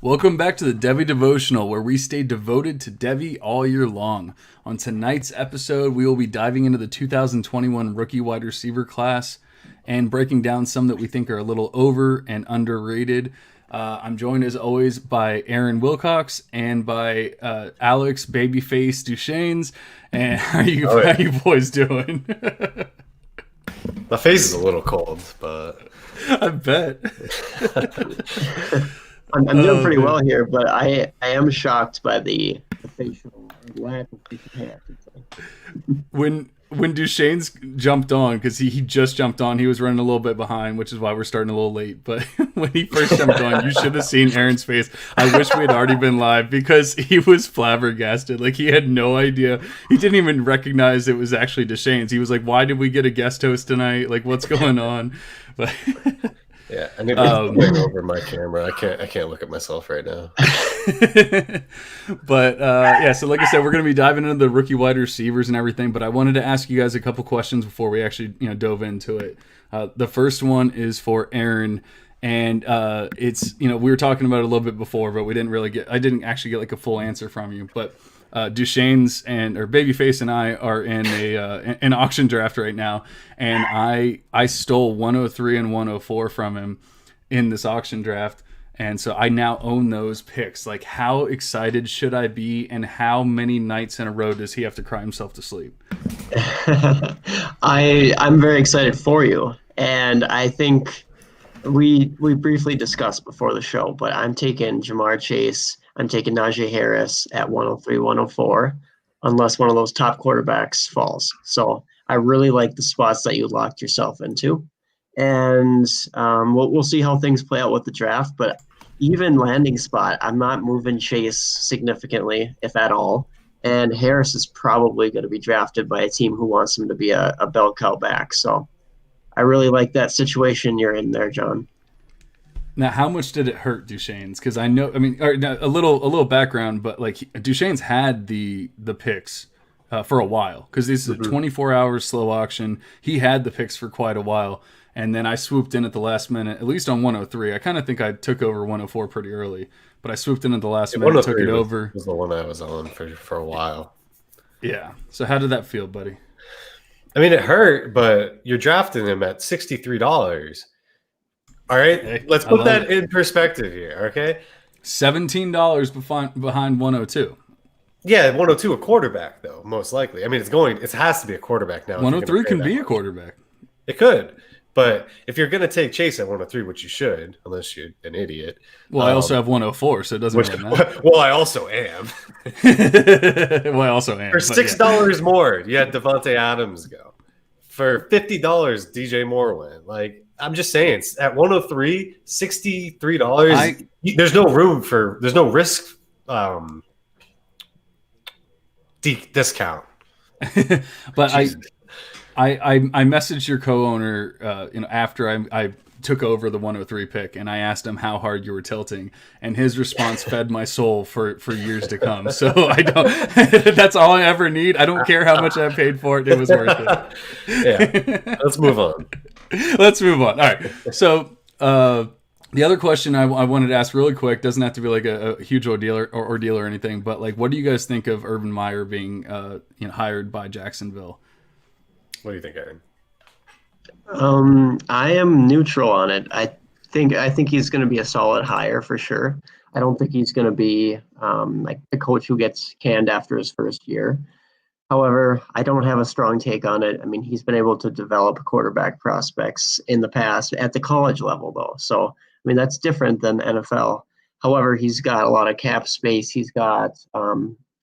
Welcome back to the Devy Devotional, where we stay devoted to Devy all year long. On tonight's episode, we will be diving into the 2021 rookie wide receiver class and breaking down some that we think are a little over and underrated. I'm joined, as always, by Aaron Wilcox and by Alex Babyface Duchesnes. And how you boys doing? My face is a little cold, but I bet. I'm doing pretty well here, but I am shocked by the facial lack of facial hair. When Duchesne's jumped on, because he just jumped on, he was running a little bit behind, which is why we're starting a little late. But when he first jumped on, you should have seen Aaron's face. I wish we had already been live, because he was flabbergasted. Like, he had no idea. He didn't even recognize it was actually Duchesne's. He was like, "Why did we get a guest host tonight? Like, what's going on?" But yeah, I need to bring over my camera. I can't look at myself right now. But yeah, so like I said, we're going to be diving into the rookie wide receivers and everything. But I wanted to ask you guys a couple questions before we actually dove into it. The first one is for Aaron, and it's we were talking about it a little bit before, but I didn't actually get like a full answer from you. But Duchesne's or Babyface and I are in an auction draft right now, and I stole 103 and 104 from him in this auction draft, and so I now own those picks. Like, how excited should I be, and how many nights in a row does he have to cry himself to sleep? I'm very excited for you, and I think we briefly discussed before the show, but I'm taking Jamar Chase. I'm taking Najee Harris at 103, 104, unless one of those top quarterbacks falls. So I really like the spots that you locked yourself into. And we'll see how things play out with the draft. But even landing spot, I'm not moving Chase significantly, if at all. And Harris is probably going to be drafted by a team who wants him to be a bell cow back. So I really like that situation you're in there, John. Now, how much did it hurt Duchesne's? Because a little background, but like Duchesne's had the picks for a while, because this is a 24-hour slow auction. He had the picks for quite a while, and then I swooped in at the last minute, at least on 103. I kind of think I took over 104 pretty early, but I swooped in at the last minute, took it over. Was the one I was on for a while. Yeah. So how did that feel, buddy? I mean, it hurt, but you're drafting him at $63. All right, hey, let's put that in perspective here, okay? $17 behind 102. Yeah, 102 a quarterback, though, most likely. I mean, it has to be a quarterback now. 103 can be a quarterback. It could, but if you're going to take Chase at 103, which you should, unless you're an idiot. Well, I also have 104, so it doesn't really matter. Well, I also am. For $6 more, you had Devonta Adams go. For $50, DJ Moore went. Like, I'm just saying, at 103, $63. There's no risk discount. But I messaged your co-owner, after I took over the 103 pick, and I asked him how hard you were tilting, and his response fed my soul for years to come. So I don't. That's all I ever need. I don't care how much I paid for it. It was worth it. Yeah. Let's move on. Let's move on. All right. So the other question I wanted to ask really quick, doesn't have to be like a huge ordeal or anything, but like, what do you guys think of Urban Meyer being hired by Jacksonville? What do you think, Aaron? I am neutral on it. I think he's going to be a solid hire for sure. I don't think he's going to be like the coach who gets canned after his first year. However, I don't have a strong take on it. I mean, he's been able to develop quarterback prospects in the past at the college level, though. So, I mean, that's different than NFL. However, he's got a lot of cap space. He's got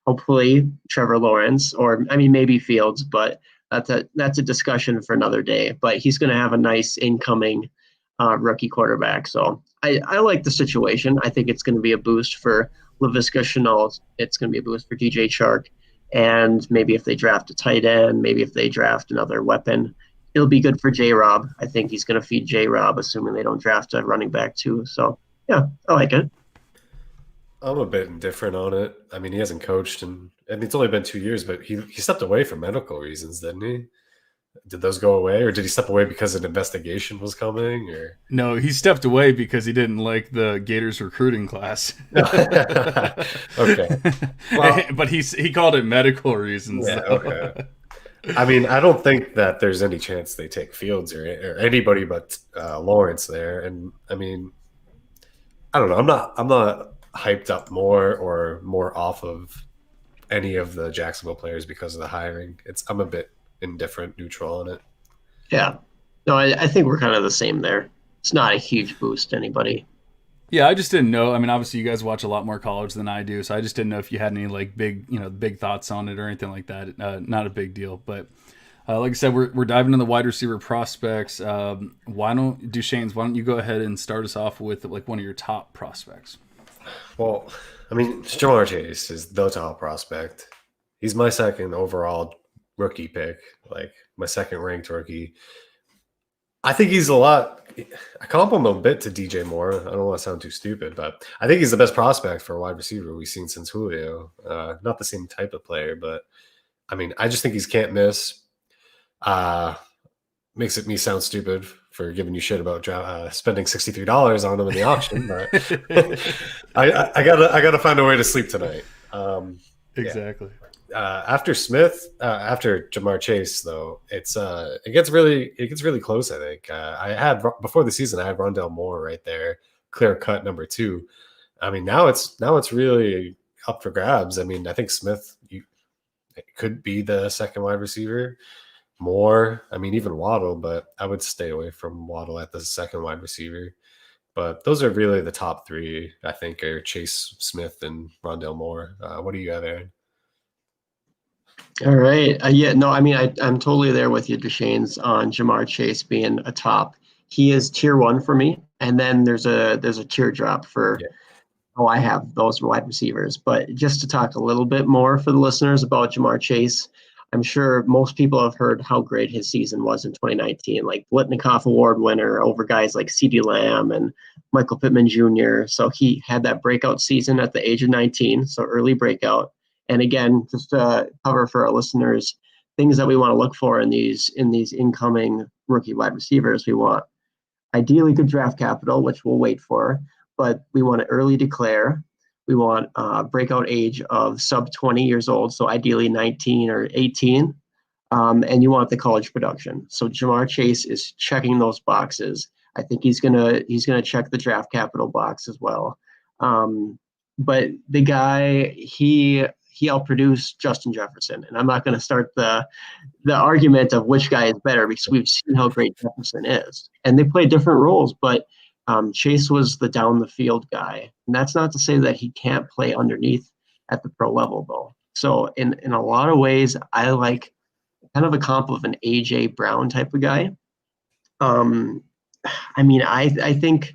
hopefully Trevor Lawrence, or I mean, maybe Fields, but that's a discussion for another day. But he's going to have a nice incoming rookie quarterback. So I like the situation. I think it's going to be a boost for Laviska Shenault. It's going to be a boost for DJ Chark. And maybe if they draft a tight end, maybe if they draft another weapon, it'll be good for J-Rob. I think he's going to feed J-Rob, assuming they don't draft a running back too. So, yeah, I like it. I'm a bit indifferent on it. I mean, he hasn't coached, and it's only been 2 years, but he stepped away for medical reasons, didn't he? Did those go away, or did he step away because an investigation was coming? Or No, he stepped away because he didn't like the Gators recruiting class. Okay, well, But he called it medical reasons. yeah, Though. okay. I mean, I don't think that there's any chance they take Fields or anybody but Lawrence there. And I mean, I don't know. I'm not hyped up more or more off of any of the Jacksonville players because of the hiring. I'm a bit indifferent, neutral on it. Yeah. No, I think we're kind of the same there. It's not a huge boost to anybody. Yeah, I just didn't know. I mean, obviously you guys watch a lot more college than I do, so I just didn't know if you had any like big thoughts on it or anything like that. Not a big deal, but like I said, we're diving into the wide receiver prospects. Why don't you go ahead and start us off with like one of your top prospects? Well, I mean, Jamar Chase is the top prospect. He's my second overall rookie pick, like my second ranked rookie. I think he's I compliment him a bit to DJ Moore. I don't want to sound too stupid, but I think he's the best prospect for a wide receiver we've seen since Julio. Not the same type of player, but I mean, I just think he's can't miss. Makes me sound stupid for giving you shit about spending $63 on him in the auction, but I gotta find a way to sleep tonight. Exactly. Yeah. After Jamar Chase, though, it gets really close. I think before the season, I had Rondell Moore right there, clear cut number 2. I mean, now it's really up for grabs. I mean, I think Smith could be the second wide receiver. Moore, I mean, even Waddle, but I would stay away from Waddle at the second wide receiver. But those are really the top 3, I think, are Chase, Smith, and Rondell Moore. What do you have, Aaron? All right. Yeah, no, I mean, I'm totally there with you, Deshane's, on Jamar Chase being a top. He is tier 1 for me. And then there's a tier drop for how I have those wide receivers. But just to talk a little bit more for the listeners about Jamar Chase, I'm sure most people have heard how great his season was in 2019, like Blitnikoff Award winner over guys like CeeDee Lamb and Michael Pittman Jr. So he had that breakout season at the age of 19, so early breakout. And again, just to cover for our listeners, things that we want to look for in these incoming rookie wide receivers. We want ideally good draft capital, which we'll wait for, but we want to early declare. We want a breakout age of sub 20 years old, so ideally 19 or 18. And you want the college production. So Jamar Chase is checking those boxes. I think he's gonna check the draft capital box as well. But the guy, he outproduced Justin Jefferson, and I'm not going to start the argument of which guy is better because we've seen how great Jefferson is, and they play different roles. But Chase was the down the field guy, and that's not to say that he can't play underneath at the pro level though. So in a lot of ways, I like kind of a comp of an AJ Brown type of guy. I mean, I think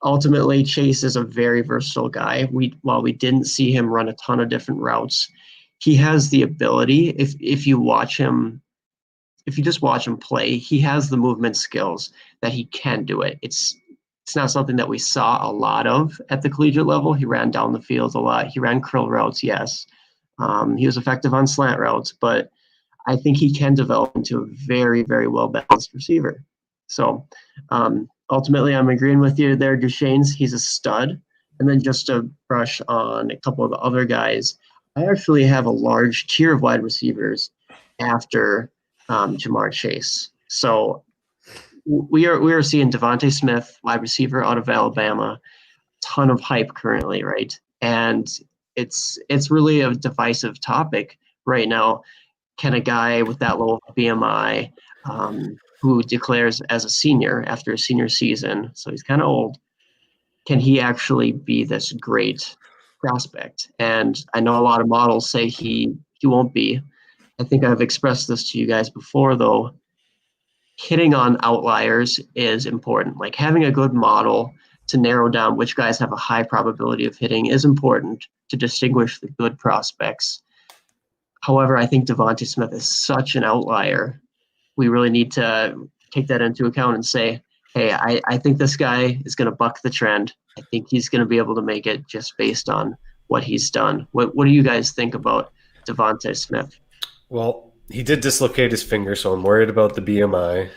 ultimately Chase is a very versatile guy. While we didn't see him run a ton of different routes, he has the ability. If you just watch him play, he has the movement skills that he can do it. It's not something that we saw a lot of at the collegiate level. He ran down the field a lot. He ran curl routes, yes. He was effective on slant routes, but I think he can develop into a very, very well-balanced receiver. So ultimately, I'm agreeing with you there, Duchesne's. He's a stud. And then just to brush on a couple of the other guys, I actually have a large tier of wide receivers after Jamar Chase. So we are seeing Devonta Smith, wide receiver out of Alabama, ton of hype currently, right? And it's really a divisive topic right now. Can a guy with that low BMI who declares as a senior after a senior season, so he's kind of old, can he actually be this great prospect? And I know a lot of models say he won't be. I think I've expressed this to you guys before, though. Hitting on outliers is important. Like having a good model to narrow down which guys have a high probability of hitting is important to distinguish the good prospects. However, I think Devonta Smith is such an outlier. We really need to take that into account and say, hey, I think this guy is going to buck the trend. I think he's going to be able to make it just based on what he's done. What do you guys think about Devonta Smith? Well, he did dislocate his finger, so I'm worried about the BMI.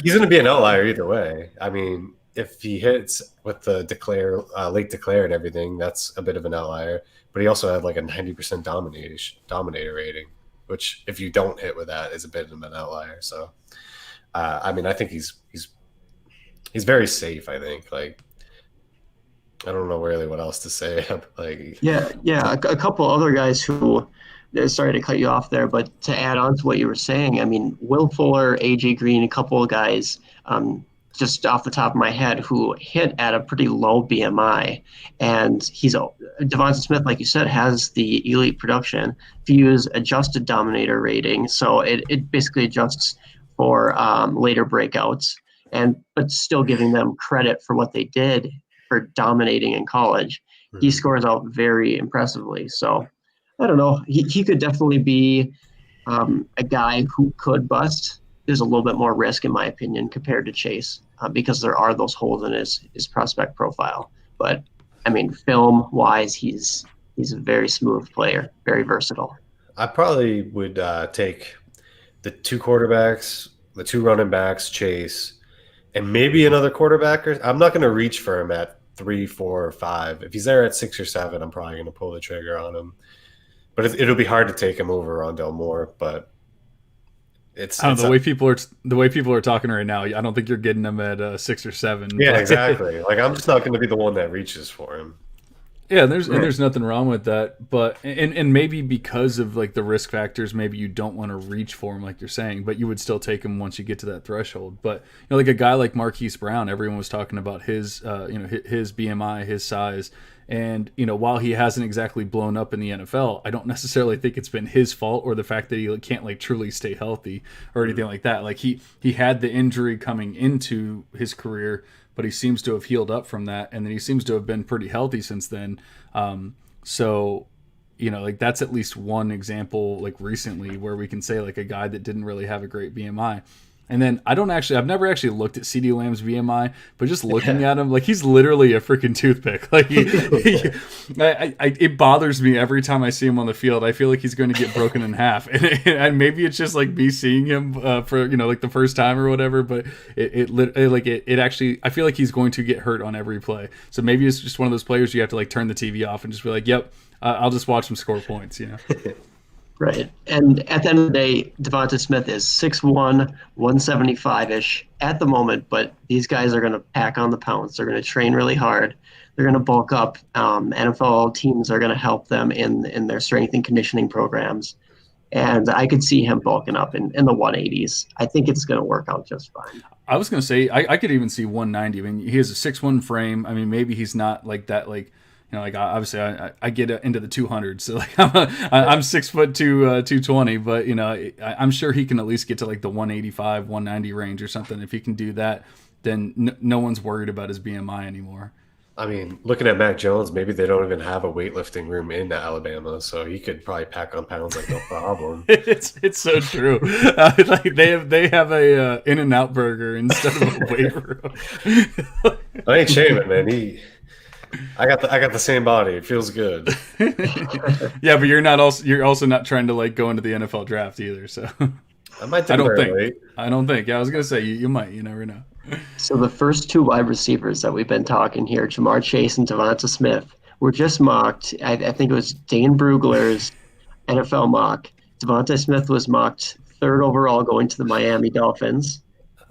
He's going to be an outlier either way. I mean, if he hits with the late declare and everything, that's a bit of an outlier. But he also had like a 90% dominator rating, which if you don't hit with that is a bit of an outlier. So, I mean, I think he's very safe. I think like. I don't know really what else to say. Like, yeah, a couple other guys who, sorry to cut you off there, but to add on to what you were saying, I mean, Will Fuller, AJ Green, a couple of guys, just off the top of my head, who hit at a pretty low BMI, and Devonta Smith, like you said, has the elite production. If you use adjusted dominator rating, so it basically adjusts for later breakouts, but still giving them credit for what they did for dominating in college. He scores out very impressively. So I don't know. He could definitely be a guy who could bust. There's a little bit more risk, in my opinion, compared to Chase, because there are those holes in his prospect profile. But I mean, film-wise, he's a very smooth player, very versatile. I probably would take the two quarterbacks, the two running backs, Chase, and maybe another quarterback. I'm not going to reach for him at 3, 4, or 5. If he's there at 6 or 7, I'm probably going to pull the trigger on him. But it'll be hard to take him over Rondell Moore. But the way people are talking right now. I don't think you're getting him at 6 or 7. Yeah, exactly. Like I'm just not going to be the one that reaches for him. Yeah, there's nothing wrong with that, but and maybe because of like the risk factors, maybe you don't want to reach for him like you're saying, but you would still take him once you get to that threshold. But like a guy like Marquise Brown, everyone was talking about his his BMI, his size, and while he hasn't exactly blown up in the NFL, I don't necessarily think it's been his fault or the fact that he can't like truly stay healthy or anything like that. Like he had the injury coming into his career, but he seems to have healed up from that, and then he seems to have been pretty healthy since then. So, like that's at least one example, like recently, where we can say like a guy that didn't really have a great BMI. And then I've never actually looked at CeeDee Lamb's BMI, but just looking at him, like he's literally a freaking toothpick. Like it bothers me every time I see him on the field. I feel like he's going to get broken in half, and maybe it's just like me seeing him for like the first time or whatever. But it actually, I feel like he's going to get hurt on every play. So maybe it's just one of those players you have to like turn the TV off and just be like, "Yep, I'll just watch him score points." Right. And at the end of the day, Devonta Smith is 6'1", 175-ish at the moment, but these guys are going to pack on the pounds. They're going to train really hard. They're going to bulk up. NFL teams are going to help them in their strength and conditioning programs. And I could see him bulking up in the 180s. I think it's going to work out just fine. I was going to say, I could even see 190. I mean, he has a 6'1" frame. I mean, maybe he's not like that, like, like obviously I get into the 200s, so like I'm 6'2", 220, but I'm sure he can at least get to like the 185, 190 range or something. If he can do that, then no one's worried about his BMI anymore. I mean, looking at Mac Jones, maybe they don't even have a weightlifting room in Alabama, so he could probably pack on pounds like no problem. It's so true. Like they have a In-N-Out burger instead of a weight room. I ain't shaming, man. I got the same body. It feels good. Yeah, but you're also not trying to like go into the NFL draft either. So I might. I don't think. Yeah, I was gonna say you might. You never know. So the first two wide receivers that we've been talking here, Jamar Chase and Devonta Smith, were just mocked. I think it was Dane Brugler's NFL mock. Devonta Smith was mocked 3rd overall, going to the Miami Dolphins,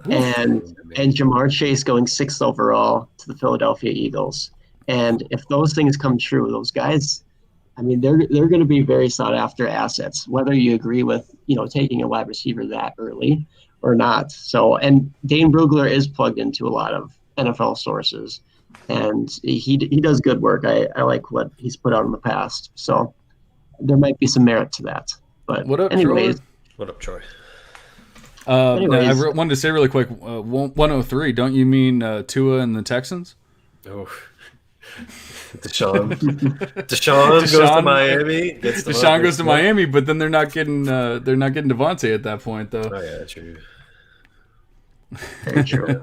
and Jamar Chase going 6th overall to the Philadelphia Eagles. And if those things come true, those guys, I mean, they're going to be very sought after assets, whether you agree with, taking a wide receiver that early or not. So, and Dane Brugler is plugged into a lot of NFL sources, and he does good work. I like what he's put out in the past. So there might be some merit to that. But what up, anyways, Troy? What up, Troy? I wanted to say really quick, 103. Don't you mean Tua and the Texans? Oh. Deshaun goes to Miami. Deshaun goes to Miami, but then they're not getting Devontae at that point, though. Oh yeah, true. Very true.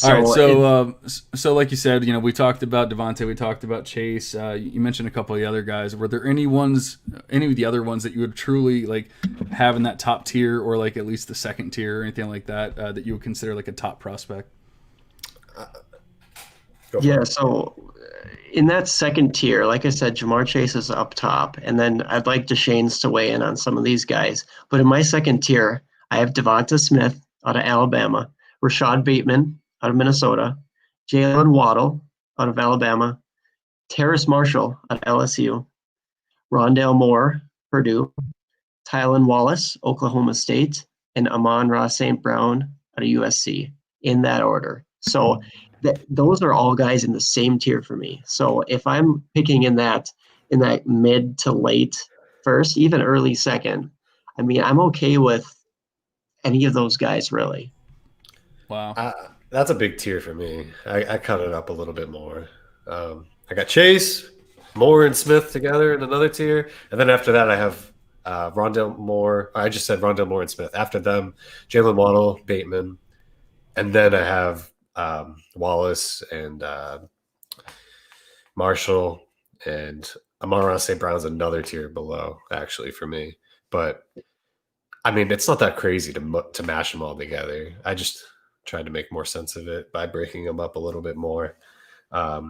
All right, So so like you said, we talked about Devontae, we talked about Chase. You mentioned a couple of the other guys. Were there any of the other ones that you would truly like have in that top tier, or like at least the second tier, or anything like that, that you would consider like a top prospect? yeah, so in that second tier, like I said, Jamar Chase is up top, and then I'd like Deshane's to weigh in on some of these guys. But in my second tier, I have Devonta Smith out of Alabama, Rashad Bateman out of Minnesota, Jalen Waddle out of Alabama, Terrace Marshall out of LSU, Rondell Moore, Purdue, Tylen Wallace, Oklahoma State, and Amon-Ra St. Brown out of USC, in that order. So those are all guys in the same tier for me. So if I'm picking in that mid to late first, even early second, I mean, I'm okay with any of those guys, really. Wow. That's a big tier for me. I cut it up a little bit more. I got Chase, Moore, and Smith together in another tier. And then after that, I have Rondelle Moore. I just said Rondelle Moore and Smith. After them, Jalen Waddle, Bateman. And then I have Wallace and Marshall, and Amon-Ra St. Brown's another tier below, actually, for me. But, I mean, it's not that crazy to mash them all together. I just tried to make more sense of it by breaking them up a little bit more. But,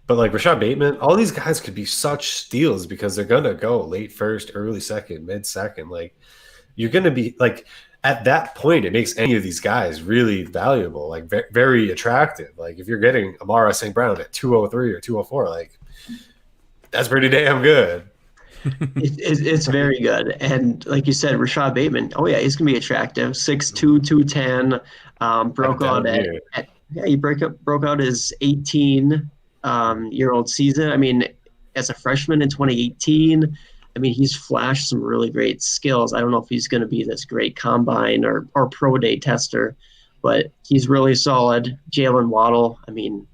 like, Rashad Bateman, all these guys could be such steals because they're going to go late first, early second, mid second. Like, you're going to be, like – at that point, it makes any of these guys really valuable, like very attractive. Like if you're getting Amon-Ra St. Brown at 203 or 204, like that's pretty damn good. It's very good. And like you said, Rashad Bateman, oh yeah, he's going to be attractive. 6'2", 210, broke out his 18-year-old season. I mean, as a freshman in 2018, I mean, he's flashed some really great skills. I don't know if he's going to be this great combine or pro day tester, but he's really solid. Jalen Waddle, I mean,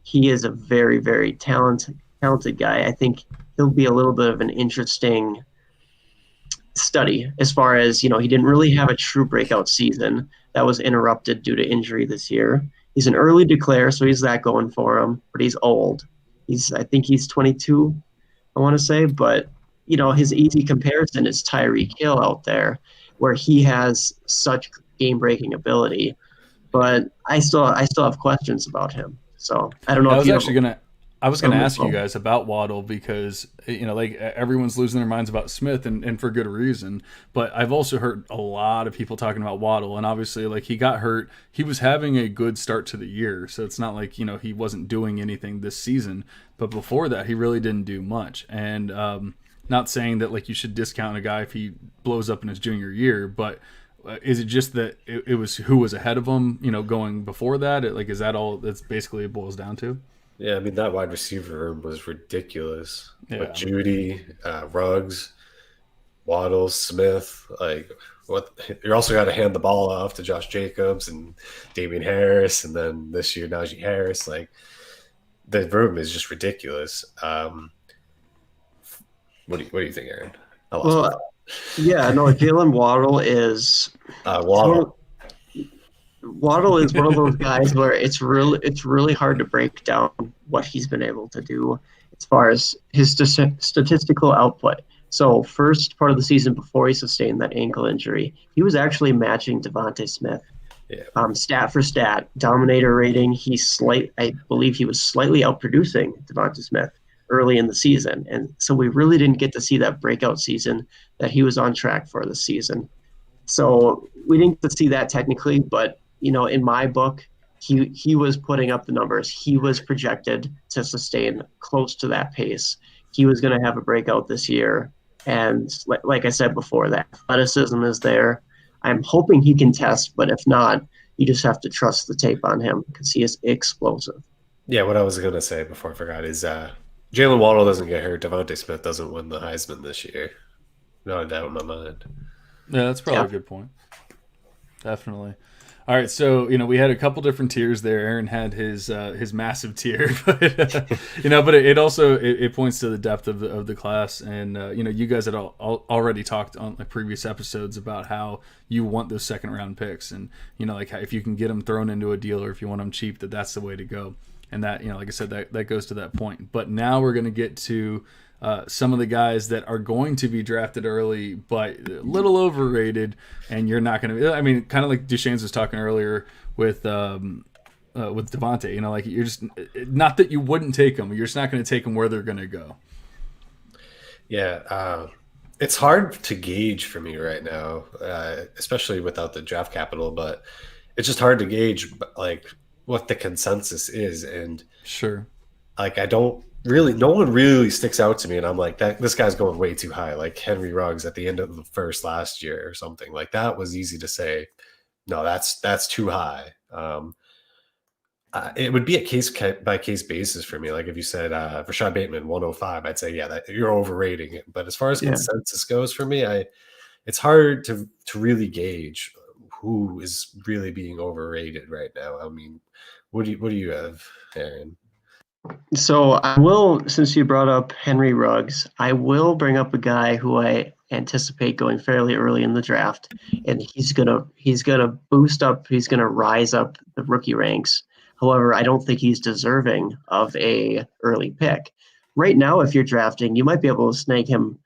he is a very, very talented guy. I think he'll be a little bit of an interesting study as far as, he didn't really have a true breakout season. That was interrupted due to injury this year. He's an early declare, so he's that going for him, but he's old. I think he's 22, I want to say, but his easy comparison is Tyreek Hill out there, where he has such game-breaking ability. But I still have questions about him. So I don't know. I was gonna ask you guys about Waddle because like everyone's losing their minds about Smith and for good reason. But I've also heard a lot of people talking about Waddle, and obviously like he got hurt. He was having a good start to the year, so it's not like he wasn't doing anything this season. But before that, he really didn't do much. And not saying that like you should discount a guy if he blows up in his junior year, but is it just that it was who was ahead of him, going before that? Is that all that's basically it boils down to? Yeah, I mean, that wide receiver room was ridiculous. Yeah. With Judy, Ruggs, Waddle, Smith, you also got to hand the ball off to Josh Jacobs and Damian Harris, and then this year Najee Harris. Like, the room is just ridiculous. What do you think, Aaron? Jalen Waddle is Waddle is one of those guys where it's really hard to break down what he's been able to do as far as his statistical output. So first part of the season before he sustained that ankle injury, he was actually matching Devonta Smith. Yeah. Stat for stat, dominator rating. I believe he was slightly outproducing Devonta Smith early in the season. And so we really didn't get to see that breakout season that he was on track for this season. So we didn't get to see that technically, but, in my book, he was putting up the numbers. He was projected to sustain close to that pace. He was going to have a breakout this year. And like I said before, that athleticism is there. I'm hoping he can test, but if not, you just have to trust the tape on him because he is explosive. Yeah, what I was going to say before I forgot is Jalen Waddle doesn't get hurt. Devonta Smith doesn't win the Heisman this year. Not a doubt in my mind. Yeah, that's probably a good point. Definitely. All right, so we had a couple different tiers there. Aaron had his massive tier, but but it also it points to the depth of the class, and you guys had already talked on the previous episodes about how you want those second round picks, and like if you can get them thrown into a deal or if you want them cheap, that's the way to go, and that like I said that goes to that point. But now we're going to get to some of the guys that are going to be drafted early, but a little overrated, and you're not going to. I mean, kind of like Duchesne's was talking earlier with Devonta. Like you're just not that you wouldn't take them. You're just not going to take them where they're going to go. Yeah, it's hard to gauge for me right now, especially without the draft capital. But it's just hard to gauge like what the consensus is, and sure, like no one really sticks out to me, and I'm like, this guy's going way too high. Like Henry Ruggs at the end of the first last year or something. Like that was easy to say, no, that's too high. It would be a case by case basis for me. Like if you said Rashad Bateman 105, I'd say that you're overrating it. But as far as consensus goes for me, it's hard to really gauge who is really being overrated right now. I mean, what do you have, Aaron? So I will, since you brought up Henry Ruggs, I will bring up a guy who I anticipate going fairly early in the draft, and he's gonna boost up, he's gonna rise up the rookie ranks. However, I don't think he's deserving of a early pick. Right now, if you're drafting, you might be able to snag him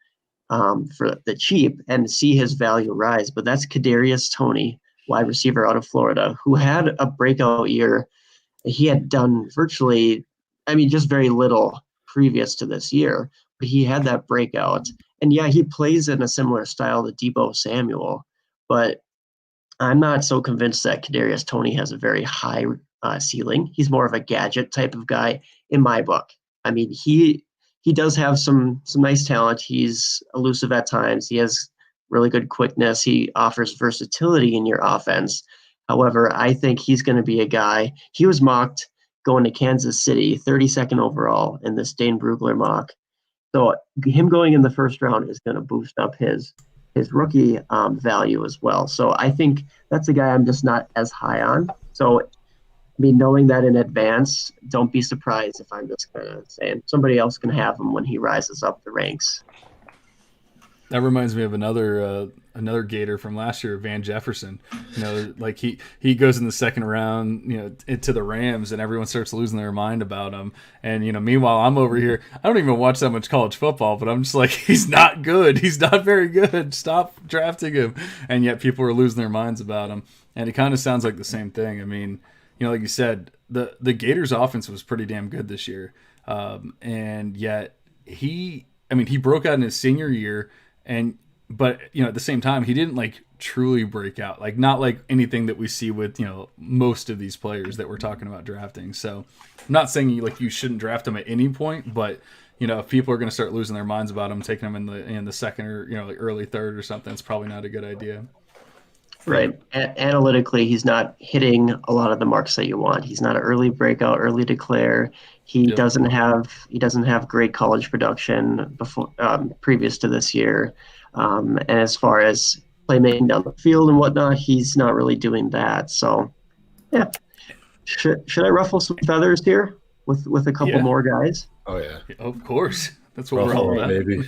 for the cheap and see his value rise. But that's Kadarius Toney, wide receiver out of Florida, who had a breakout year. He had done virtually, just very little previous to this year, but he had that breakout. And yeah, he plays in a similar style to Deebo Samuel, but I'm not so convinced that Kadarius Toney has a very high ceiling. He's more of a gadget type of guy in my book. He does have some nice talent. He's elusive at times. He has really good quickness. He offers versatility in your offense. However, I think he's going to be a guy. He was mocked going to Kansas City, 32nd overall in this Dane Brugler mock. So him going in the first round is going to boost up his rookie value as well. So I think that's a guy I'm just not as high on. So knowing that in advance, don't be surprised if I'm just kind of saying somebody else can have him when he rises up the ranks. That reminds me of another Gator from last year, Van Jefferson. Like he goes in the second round, into the Rams, and everyone starts losing their mind about him. And meanwhile, I'm over here. I don't even watch that much college football, but I'm just like, he's not good. He's not very good. Stop drafting him. And yet people are losing their minds about him. And it kind of sounds like the same thing. Like you said, the Gators' offense was pretty damn good this year, and yet he broke out in his senior year. But at the same time, he didn't like truly break out, like not like anything that we see with most of these players that we're talking about drafting. So I'm not saying you shouldn't draft him at any point, but if people are going to start losing their minds about him, taking him in the second or like early third or something, it's probably not a good idea. Right. Analytically, he's not hitting a lot of the marks that you want. He's not an early breakout, early declare. He doesn't have great college production before previous to this year. And as far as playmaking down the field and whatnot, he's not really doing that. So, yeah. Should I ruffle some feathers here with a couple more guys? Oh yeah, of course. That's what we're all about. Maybe.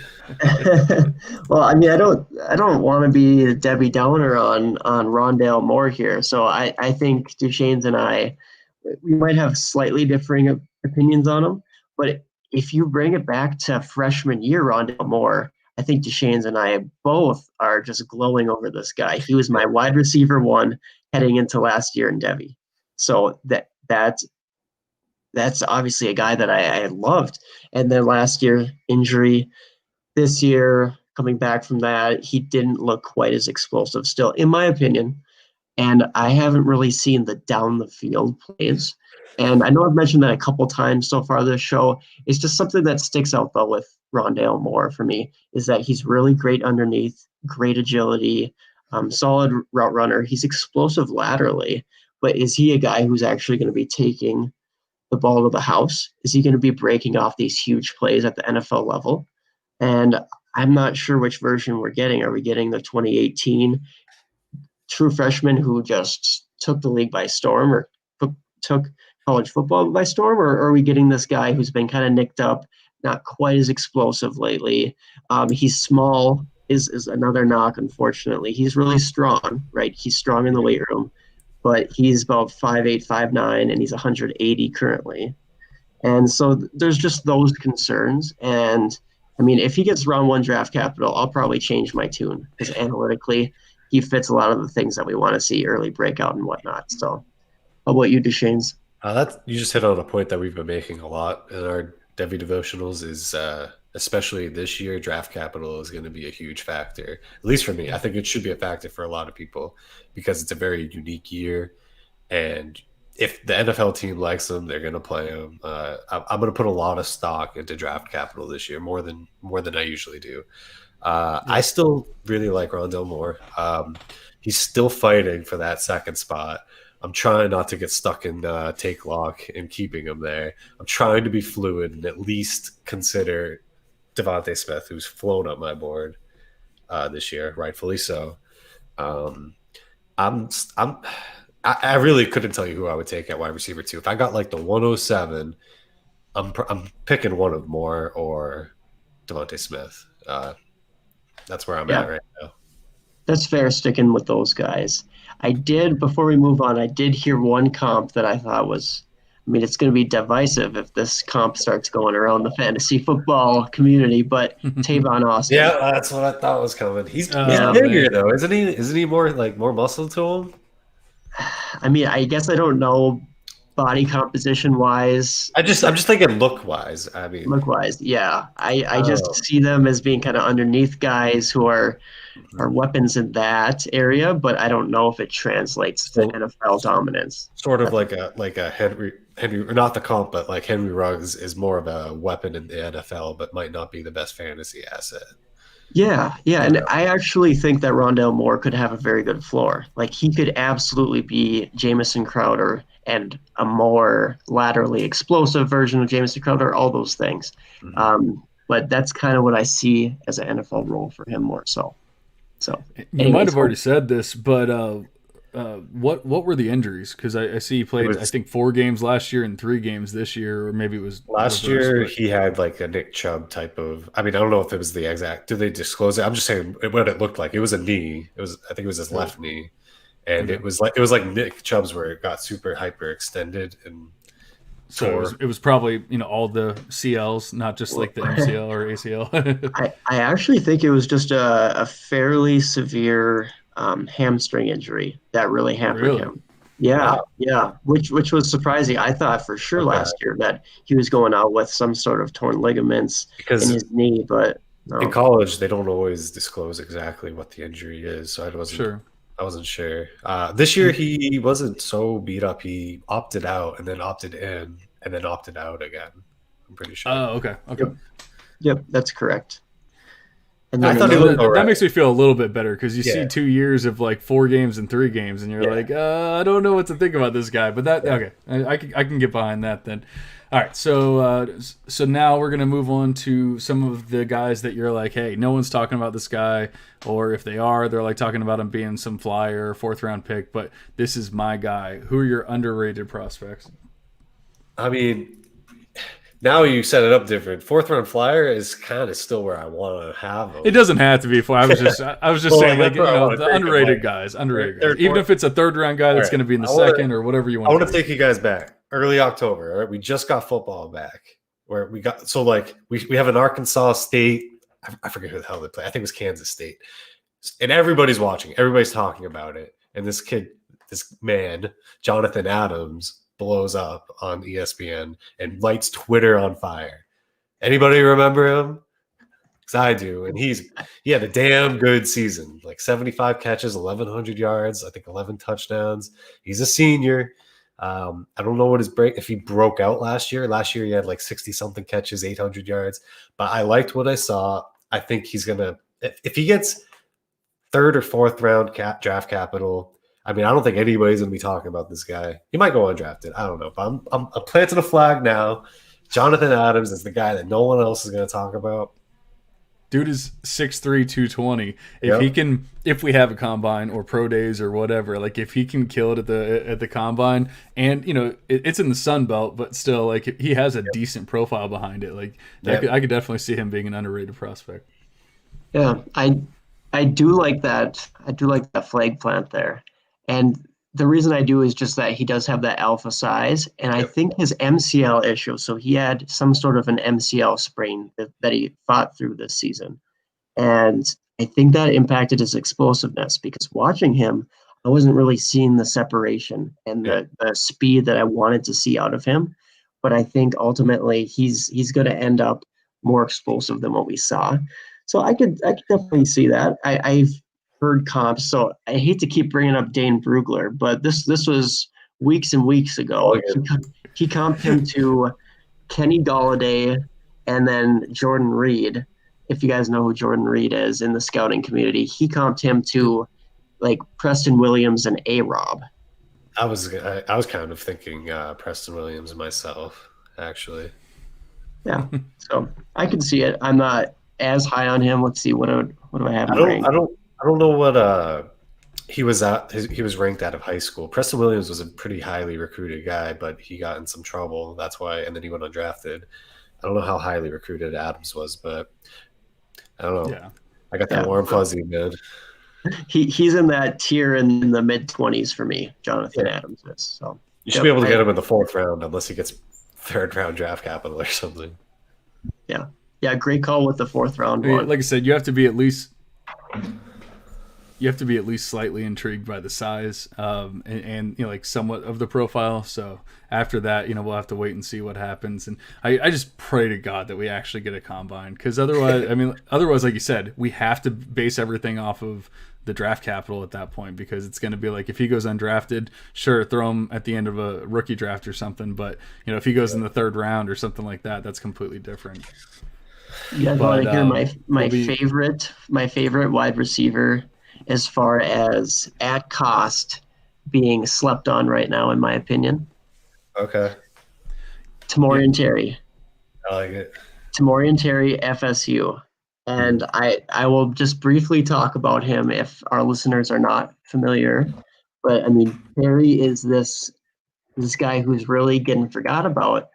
Well, I don't want to be a Debbie Downer on Rondell Moore here. So I think Duchesne's and we might have slightly differing opinions on him. But if you bring it back to freshman year Rondell Moore, I think Duchesne's and I both are just glowing over this guy. He was my wide receiver one heading into last year in Devy. So that's obviously a guy that I loved. And then last year, injury. This year, coming back from that, he didn't look quite as explosive still, in my opinion. And I haven't really seen the down the field plays. And I know I've mentioned that a couple times so far this show. It's just something that sticks out, though, with Rondell Moore for me, is that he's really great underneath, great agility, solid route runner. He's explosive laterally. But is he a guy who's actually going to be taking the ball to the house? Is he going to be breaking off these huge plays at the NFL level? And I'm not sure which version we're getting. Are we getting the 2018 true freshman who just took the league by storm or took college football by storm, or are we getting this guy who's been kind of nicked up, not quite as explosive lately? He's small is another knock, unfortunately. He's really strong, right? He's strong in the weight room, but he's about 5'8", 5'9", and he's 180 currently. And so there's just those concerns. And I mean, if he gets round 1 draft capital, I'll probably change my tune because analytically he fits a lot of the things that we want to see, early breakout and whatnot. So how about you, Deshanes? You just hit on a point that we've been making a lot in our Devy devotionals is especially this year, draft capital is going to be a huge factor, at least for me. I think it should be a factor for a lot of people because it's a very unique year. And if the NFL team likes him, they're going to play him. I'm going to put a lot of stock into draft capital this year, more than I usually do. I still really like Rondell Moore. He's still fighting for that second spot. I'm trying not to get stuck in take lock and keeping him there. I'm trying to be fluid and at least consider Devonta Smith, who's flown up my board this year, rightfully so. I really couldn't tell you who I would take at wide receiver 2. If I got like the 107, I'm picking one of Moore or Devonta Smith. That's where I'm at right now. That's fair, sticking with those guys. Before we move on, I did hear one comp that I thought was, I mean, it's going to be divisive if this comp starts going around the fantasy football community, but Tavon Austin. Yeah, that's what I thought was coming. He's bigger though, isn't he? Isn't he more muscle to him? I mean, I guess I don't know body composition wise. I'm just thinking look wise. I mean, look wise, yeah. I just see them as being kind of underneath guys who are weapons in that area, but I don't know if it translates to NFL dominance. Sort of like a Henry, not the comp, but like Henry Ruggs is more of a weapon in the NFL, but might not be the best fantasy asset. Yeah, and I actually think that Rondell Moore could have a very good floor. Like he could absolutely be Jamison Crowder and a more laterally explosive version of Jamison Crowder, all those things. Mm-hmm. But that's kind of what I see as an NFL role for him more so. So you might have already said this, but what were the injuries? Because I see he played, I think 4 games last year and 3 games this year, or maybe it was last year. He had like a Nick Chubb type of. I mean, I don't know if it was the exact. Did they disclose it? I'm just saying what it looked like. It was a knee. I think it was his left knee, and it was like Nick Chubb's where it got super hyper extended and. So it was probably all the CLs, not just like the MCL or ACL. I actually think it was just a fairly severe hamstring injury that really hampered him. Yeah, wow. Yeah, which was surprising. I thought for sure last year that he was going out with some sort of torn ligaments in his knee, but no. In college they don't always disclose exactly what the injury is, so I wasn't sure. This year he wasn't so beat up. He opted out and then opted in and then opted out again. I'm pretty sure. Oh, okay. Yep, that's correct. And then that makes me feel a little bit better because you see 2 years of like 4 games and 3 games, and you're like, I don't know what to think about this guy. But okay, I can get behind that then. All right, so now we're gonna move on to some of the guys that you're like, hey, no one's talking about this guy, or if they are, they're like talking about him being some flyer, 4th round pick. But this is my guy. Who are your underrated prospects? I mean, now you set it up different. 4th round flyer is kind of still where I want to have him. It doesn't have to be a flyer. I was just saying, like, the underrated guys, even if it's a 3rd round guy that's going to be in the 2nd or whatever you want. I want to take you guys back. Early October, all right? We just got football back. Where we got we have an Arkansas State. I forget who the hell they play. I think it was Kansas State. And everybody's watching. Everybody's talking about it. And this man, Jonathan Adams, blows up on ESPN and lights Twitter on fire. Anybody remember him? Because I do. And he had a damn good season. Like 75 catches, 1,100 yards, I think 11 touchdowns. He's a senior. I don't know if he broke out last year. Last year he had like 60-something catches, 800 yards. But I liked what I saw. I think he's going to – if he gets 3rd or 4th round draft capital – I mean, I don't think anybody's going to be talking about this guy. He might go undrafted. I don't know. But I'm planting a flag now. Jonathan Adams is the guy that no one else is going to talk about. Dude is 6'3", 220. Yep. If we have a combine or pro days or whatever, like if he can kill it at the combine, and it's in the Sun Belt, but still, like he has a decent profile behind it. Like I could definitely see him being an underrated prospect. Yeah, I do like that. I do like that flag plant there, and the reason I do is just that he does have that alpha size, and I think his MCL issue. So he had some sort of an MCL sprain that he fought through this season, and I think that impacted his explosiveness because watching him, I wasn't really seeing the separation and the speed that I wanted to see out of him. But I think ultimately he's going to end up more explosive than what we saw. So I could definitely see that. I've heard comps, so I hate to keep bringing up Dane Brugler, but this was weeks and weeks ago. He comped him to Kenny Galladay and then Jordan Reed. If you guys know who Jordan Reed is in the scouting community, he comped him to like Preston Williams and A-Rob. I was kind of thinking Preston Williams myself, actually. Yeah, so I can see it. I'm not as high on him. Let's see, what do I have? I don't know what he was ranked out of high school. Preston Williams was a pretty highly recruited guy, but he got in some trouble. That's why, and then he went undrafted. I don't know how highly recruited Adams was, but I don't know. Yeah. I got that warm fuzzy, man. He's in that tier in the mid-20s for me, Jonathan Adams is. So you should be able to get him in the 4th round unless he gets 3rd round draft capital or something. Yeah, great call with the 4th round one. Like I said, you have to be at least slightly intrigued by the size and like somewhat of the profile. So after that, we'll have to wait and see what happens. And I just pray to God that we actually get a combine, because otherwise, like you said, we have to base everything off of the draft capital at that point, because it's going to be like, if he goes undrafted, sure, throw him at the end of a rookie draft or something. But if he goes in the 3rd round or something like that, that's completely different. You guys want to hear my favorite wide receiver as far as at cost being slept on right now, in my opinion? Okay. Tamorrion Terry. I like it. Tamorrion Terry, FSU. And I will just briefly talk about him if our listeners are not familiar. But, Terry is this guy who's really getting forgot about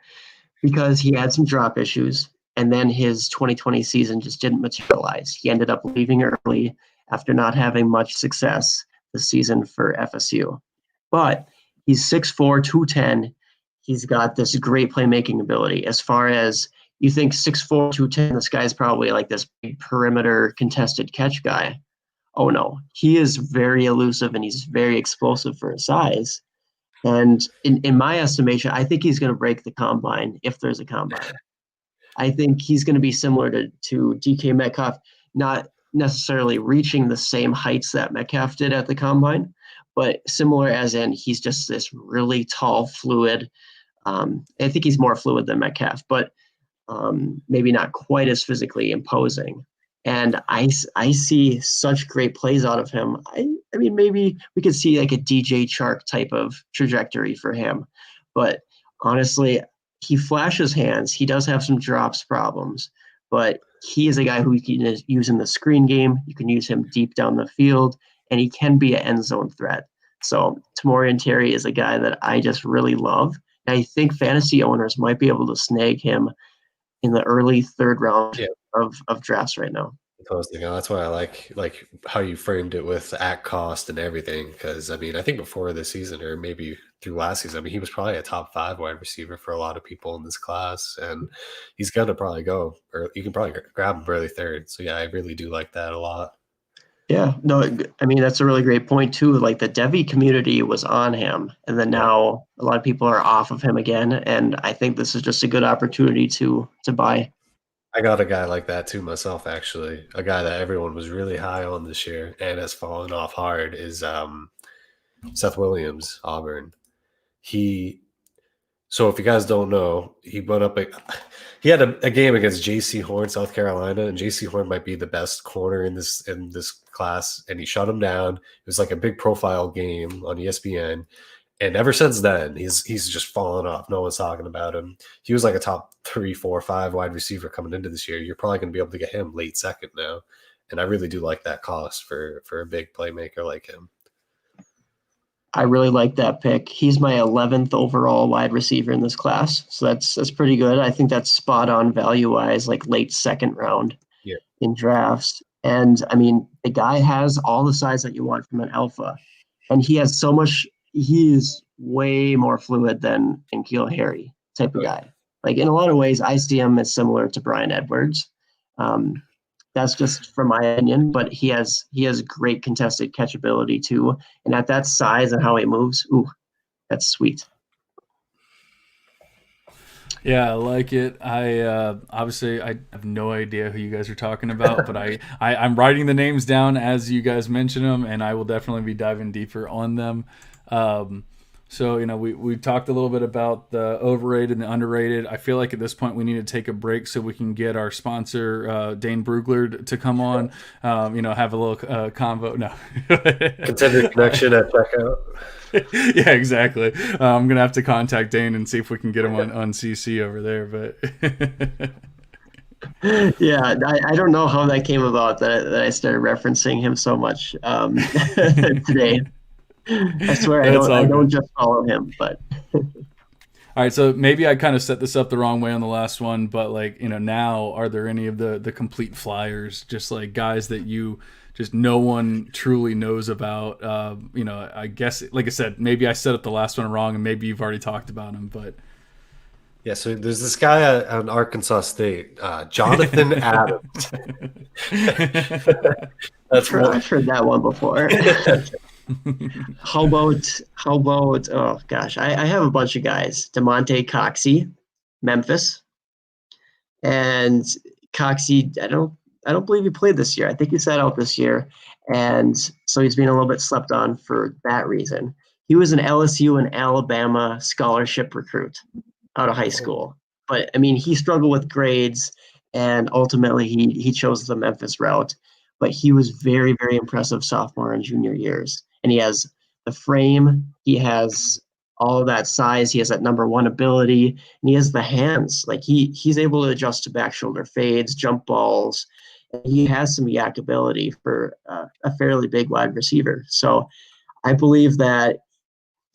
because he had some drop issues, and then his 2020 season just didn't materialize. He ended up leaving early after not having much success this season for FSU. But he's 6'4", 210. He's got this great playmaking ability. As far as you think 6'4", 210, this guy's probably like this perimeter contested catch guy. Oh, no. He is very elusive, and he's very explosive for his size. And in my estimation, I think he's going to break the combine if there's a combine. I think he's going to be similar to DK Metcalf, not necessarily reaching the same heights that Metcalf did at the combine, but similar as in he's just this really tall, fluid. I think he's more fluid than Metcalf, but maybe not quite as physically imposing. And I see such great plays out of him. I mean, maybe we could see like a DJ Chark type of trajectory for him. But honestly, he flashes hands. He does have some drops problems, but he is a guy who you can use in the screen game. You can use him deep down the field, and he can be an end zone threat. So Tamorrion Terry is a guy that I just really love. And I think fantasy owners might be able to snag him in the early 3rd round of drafts right now. That's why I like how you framed it with at cost and everything, because I think before this season, or maybe through last season, he was probably a top 5 wide receiver for a lot of people in this class, and he's gonna probably go, or you can probably grab him early 3rd. So yeah, I really do like that a lot. Yeah, no, that's a really great point too. Like the Devy community was on him, and then now a lot of people are off of him again, and I think this is just a good opportunity to buy. I got a guy like that too myself, actually. A guy that everyone was really high on this year and has fallen off hard is Seth Williams, Auburn. So if you guys don't know, he went up. He had a game against J.C. Horn, South Carolina, and J.C. Horn might be the best corner in this class, and he shut him down. It was like a big profile game on ESPN, And ever since then, he's just fallen off. No one's talking about him. He was like a top 3, 4, 5 wide receiver coming into this year. You're probably going to be able to get him late second now. And I really do like that cost for a big playmaker like him. I really like that pick. He's my 11th overall wide receiver in this class. So that's pretty good. I think that's spot on value-wise, like late second round in drafts. And, I mean, the guy has all the size that you want from an alpha. And he has so much – he is way more fluid than N'Keal Harry type of guy. Like, in a lot of ways, I see him as similar to Bryan Edwards. That's just from my opinion, but he has great contested catchability too. And at that size and how he moves, that's sweet. Yeah, I like it. I obviously I have no idea who you guys are talking about, but I'm writing the names down as you guys mention them, and I will definitely be diving deeper on them. So, we talked a little bit about the overrated and the underrated. I feel like at this point we need to take a break so we can get our sponsor, Dane Brugler, to come on, have a little convo. No. Contender connection at checkout. Yeah, exactly. I'm going to have to contact Dane and see if we can get him on CC over there. But yeah, I don't know how that came about that I started referencing him so much today. I swear I don't just follow him, but all right, so maybe I kind of set this up the wrong way on the last one, but now are there any of the complete flyers, just like guys that just no one truly knows about? I guess, like I said, maybe I set up the last one wrong, and maybe you've already talked about him, but yeah. So there's this guy on Arkansas State, Jonathan Adams. I've heard that one before. How about oh gosh, I have a bunch of guys. DeMonte Coxey, Memphis. And Coxey, I don't believe he played this year. I think he sat out this year. And so he's being a little bit slept on for that reason. He was an LSU and Alabama scholarship recruit out of high school. But I mean, he struggled with grades, and ultimately he chose the Memphis route. But he was very, very impressive sophomore and junior years. And he has the frame, he has all of that size, he has that number one ability, and he has the hands. Like he's able to adjust to back shoulder fades, jump balls. And he has some yak ability for a fairly big wide receiver. So I believe that,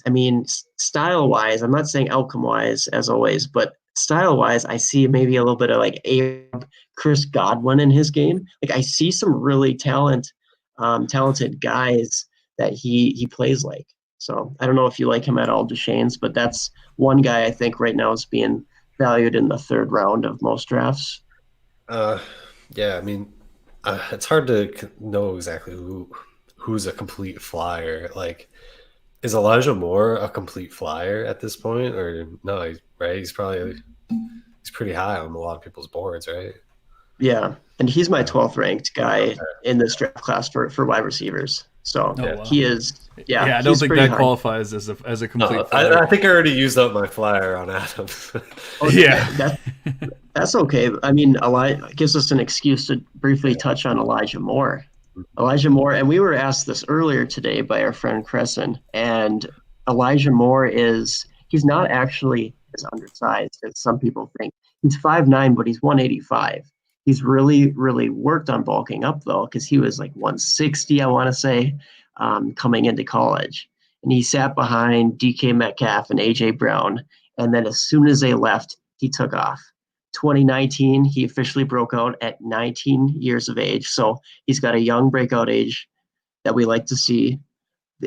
I mean, style-wise, I'm not saying outcome-wise as always, but style-wise, I see maybe a little bit of like Chris Godwin in his game. Like I see some really talented guys that he plays like. So I don't know if you like him at all, Deshanes, but that's one guy I think right now is being valued in the third round of most drafts. Yeah, I mean, it's hard to know exactly who's a complete flyer. Like, is Elijah Moore a complete flyer at this point, or no? He's pretty high on a lot of people's boards, right? Yeah, and he's my 12th ranked guy in this draft class for wide receivers. So he is. Yeah, I don't think that qualifies as a complete. I think I already used up my flyer on Adams. That's okay. I mean, it gives us an excuse to briefly touch on Elijah Moore. And we were asked this earlier today by our friend Crescent, and Elijah Moore he's not actually as undersized as some people think. He's 5'9", but he's 185. He's really, really worked on bulking up, though, because he was like 160, I want to say, coming into college. And he sat behind DK Metcalf and A.J. Brown. And then as soon as they left, he took off. 2019, he officially broke out at 19 years of age. So he's got a young breakout age that we like to see.